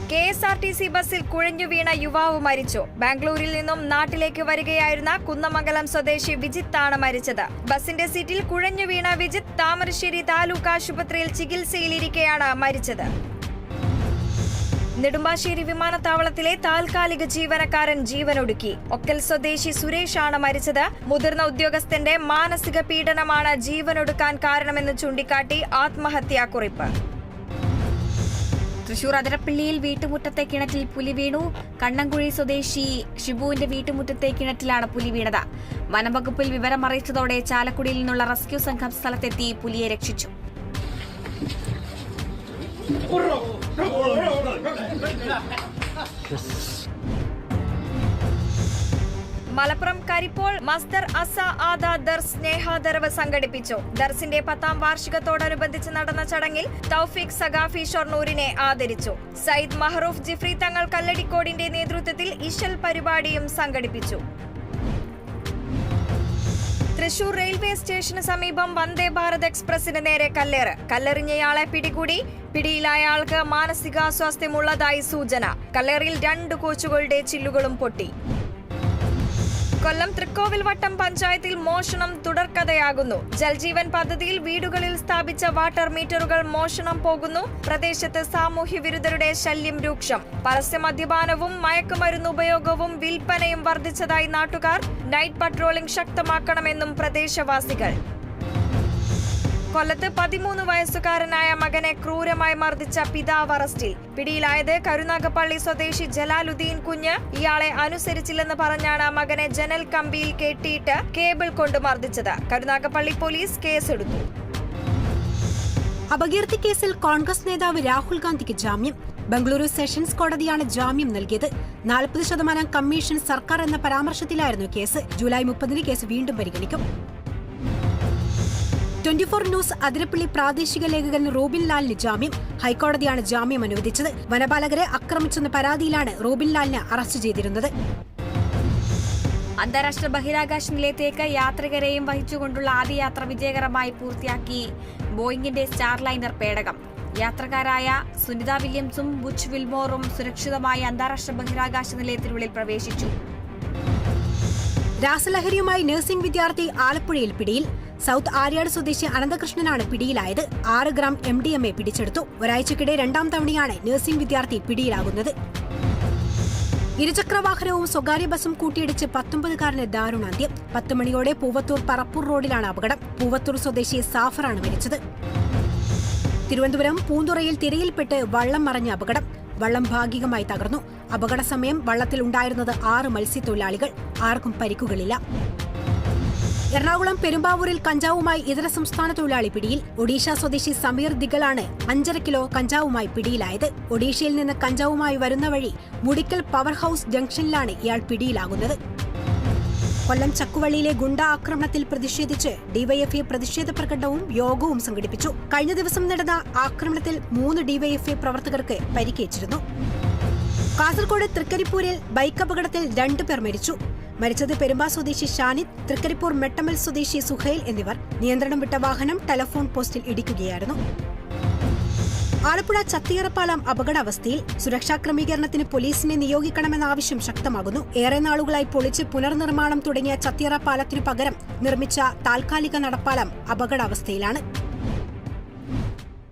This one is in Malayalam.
KSRTC ബസ്സിൽ കുഴഞ്ഞു വീണ യുവാവ് മരിച്ചു. ബാംഗ്ലൂരിൽ നിന്നും നാട്ടിലേക്ക് വരികയായിരുന്ന കുന്നമംഗലം സ്വദേശി വിജിത്താണ് മരിച്ചത്. ബസിന്റെ സീറ്റിൽ കുഴഞ്ഞു വീണ വിജിത്ത് താമരശ്ശേരി താലൂക്ക് ആശുപത്രിയിൽ ചികിത്സയിലിരിക്കെയാണ് മരിച്ചത്. നെടുമ്പാശ്ശേരി വിമാനത്താവളത്തിലെ താൽക്കാലിക ജീവനക്കാരൻ ജീവനൊടുക്കി. ഒക്കൽ സ്വദേശി സുരേഷാണ് മരിച്ചത്. മുതിർന്ന ഉദ്യോഗസ്ഥന്റെ മാനസിക പീഡനമാണ് ജീവനൊടുക്കാൻ കാരണമെന്ന് ചൂണ്ടിക്കാട്ടി ആത്മഹത്യാക്കുറിപ്പ്. തൃശൂർ അതിരപ്പള്ളിയിൽ വീട്ടുമുറ്റത്തെ കിണറ്റിൽ പുലി വീണു. കണ്ണംകുഴി സ്വദേശി ഷിബുവിന്റെ വീട്ടുമുറ്റത്തെ കിണറ്റിലാണ് പുലി വീണത്. വനംവകുപ്പിൽ വിവരമറിയിച്ചതോടെ ചാലക്കുടിയിൽ നിന്നുള്ള റെസ്ക്യൂ സംഘം സ്ഥലത്തെത്തി പുലിയെ രക്ഷിച്ചു. മലപ്പുറം കരിപ്പോൾ മസ്ദർ അസ ആദ ദർസ് സ്നേഹാദരവ് സംഘടിപ്പിച്ചു. ദർസിന്റെ 10ാം വാർഷികത്തോടനുബന്ധിച്ച് നടന്ന ചടങ്ങിൽ തൗഫീഖ് സഖാഫി ഷൊർണൂരിനെ ആദരിച്ചു. സയ്യിദ് മഹറൂഫ് ജിഫ്രി തങ്ങൾ കല്ലടിക്കോടിന്റെ നേതൃത്വത്തിൽ ഇശൽ പരിപാടിയും സംഘടിപ്പിച്ചു. തൃശൂർ റെയിൽവേ സ്റ്റേഷന് സമീപം വന്ദേ ഭാരത് എക്സ്പ്രസിന് നേരെ കല്ലേറ്. കല്ലെറിഞ്ഞയാളെ പിടികൂടി. പിടിയിലായ ആൾക്ക് മാനസികാസ്വാസ്ഥ്യമുള്ളതായി സൂചന. കല്ലേറിൽ 2 കോച്ചുകളുടെ ചില്ലുകളും പൊട്ടി. കൊല്ലം തൃക്കോവിൽ വട്ടം പഞ്ചായത്തിൽ മോഷണം തുടർക്കഥയാകുന്നു. ജൽജീവൻ പദ്ധതിയിൽ വീടുകളിൽ സ്ഥാപിച്ച വാട്ടർ മീറ്ററുകൾ മോഷണം പോകുന്നു. പ്രദേശത്ത് സാമൂഹ്യ വിരുദ്ധരുടെ ശല്യം രൂക്ഷം. പരസ്യ മദ്യപാനവും മയക്കുമരുന്ന് ഉപയോഗവും വിൽപ്പനയും വർദ്ധിച്ചതായി നാട്ടുകാർ. നൈറ്റ് പട്രോളിംഗ് ശക്തമാക്കണമെന്നും പ്രദേശവാസികൾ. കൊല്ലത്ത് 13 വയസ്സുകാരനായ മകനെ ക്രൂരമായി മർദ്ദിച്ച പിതാവ് അറസ്റ്റിൽ. പിടിയിലായത് കരുനാഗപ്പള്ളി സ്വദേശി ജലാലുദ്ദീൻ കുഞ്ഞ്. ഇയാളെ അനുസരിച്ചില്ലെന്ന് പറഞ്ഞാണ് മകനെ ജനൽ കമ്പിയിൽ കെട്ടിയിട്ട് കേബിൾ കൊണ്ട് മർദ്ദിച്ചത്. കരുനാഗപ്പള്ളി പോലീസ് കേസെടുത്തു. അപകീർത്തി കേസിൽ കോൺഗ്രസ് നേതാവ് രാഹുൽ ഗാന്ധിക്ക് ജാമ്യം. ബംഗളൂരു സെഷൻസ് കോടതിയാണ് ജാമ്യം നൽകിയത്. 40% കമ്മീഷൻ സർക്കാർ എന്ന പരാമർശത്തിലായിരുന്നു കേസ്. ജൂലൈ 30 കേസ് വീണ്ടും പരിഗണിക്കും. 24 ന്യൂസ് അതിരപ്പള്ളി പ്രാദേശിക ലേഖകൻ റോബിൻ ലാലിന് ജാമ്യം. ഹൈക്കോടതിയാണ് ജാമ്യം അനുവദിച്ചത്. വനപാലകരെ ആക്രമിച്ചെന്ന പരാതിയിലാണ് റോബിൻ ലാലിനെ അറസ്റ്റ് ചെയ്തിരുന്നത്. അന്താരാഷ്ട്ര ബഹിരാകാശ നിലയത്തേക്ക് യാത്രികരെയും വഹിച്ചുകൊണ്ടുള്ള ആദ്യ യാത്ര വിജയകരമായി പൂർത്തിയാക്കി ബോയിങ്ങിന്റെ സ്റ്റാർലൈനർ പേടകം. യാത്രക്കാരായ സുനിത വില്യംസും ബുച്ച് വിൽമോറും സുരക്ഷിതമായി അന്താരാഷ്ട്ര ബഹിരാകാശ നിലയത്തിനുള്ളിൽ പ്രവേശിച്ചു. രാസലഹരിയുമായി നഴ്സിംഗ് വിദ്യാർത്ഥി ആലപ്പുഴയിൽ പിടിയിൽ. സൗത്ത് ആര്യാട് സ്വദേശി അനന്തകൃഷ്ണനാണ് പിടിയിലായത്. 6 ഗ്രാം MDMA പിടിച്ചെടുത്തു. ഒരാഴ്ചക്കിടെ 2ാം തവണയാണ് നഴ്സിംഗ് വിദ്യാർത്ഥി പിടിയിലാകുന്നത്. ഇരുചക്രവാഹനവും സ്വകാര്യ ബസും കൂട്ടിയിടിച്ച് 19-കാരന് ദാരുണാന്ത്യം. 10 മണിയോടെ പൂവത്തൂർ പറപ്പൂർ റോഡിലാണ് അപകടം. പൂവത്തൂർ സ്വദേശി സാഫറാണ് മരിച്ചത്. തിരുവനന്തപുരം പൂന്തുറയിൽ തിരയിൽപ്പെട്ട് വള്ളം മറിഞ്ഞ അപകടം. വള്ളം ഭാഗികമായി തകർന്നു. അപകട സമയം വള്ളത്തിൽ ഉണ്ടായിരുന്നത് 6 മത്സ്യത്തൊഴിലാളികൾ. ആർക്കും പരിക്കുകളില്ല. എറണാകുളം പെരുമ്പാവൂരിൽ കഞ്ചാവുമായി ഇതര സംസ്ഥാന തൊഴിലാളി പിടിയിൽ. ഒഡീഷ സ്വദേശി സമീർ ദിഗലാണ് 5.5 കിലോ കഞ്ചാവുമായി പിടിയിലായത്. ഒഡീഷയിൽ നിന്ന് കഞ്ചാവുമായി വരുന്ന വഴി മുടിക്കൽ പവർ ഹൌസ് ജംഗ്ഷനിലാണ് ഇയാൾ പിടിയിലാകുന്നത്. കൊല്ലം ചക്കുവള്ളിയിലെ ഗുണ്ടാ ആക്രമണത്തിൽ പ്രതിഷേധിച്ച് ഡിവൈഎഫ്ഐ പ്രതിഷേധ പ്രകടനവും യോഗവും സംഘടിപ്പിച്ചു. കഴിഞ്ഞ ദിവസം നടന്ന ആക്രമണത്തിൽ 3 ഡിവൈഎഫ്ഐ പ്രവർത്തകർക്ക് പരിക്കേറ്റിരുന്നു. കാസർഗോഡ് തൃക്കരിപ്പൂരിൽ ബൈക്ക് അപകടത്തിൽ 2 പേർ മരിച്ചു. മരിച്ചത് പെരുമ്പാ സ്വദേശി ഷാനിദ്, തൃക്കരിപ്പൂർ മെട്ടമൽ സ്വദേശി സുഹൈൽ എന്നിവർ. നിയന്ത്രണം വിട്ട വാഹനം ടെലഫോൺ പോസ്റ്റിൽ ഇടിക്കുകയായിരുന്നു. ആലപ്പുഴ ചത്തിയറപ്പാലം അപകടാവസ്ഥയിൽ. സുരക്ഷാ ക്രമീകരണത്തിന് പോലീസിനെ നിയോഗിക്കണമെന്ന ആവശ്യം ശക്തമാകുന്നു. ഏറെ നാളുകളായി പൊളിച്ച് പുനർനിർമ്മാണം തുടങ്ങിയ ചത്തിയറ പാലത്തിനു പകരം നിർമ്മിച്ച താൽക്കാലിക നടപ്പാലം അപകടാവസ്ഥയിലാണ്.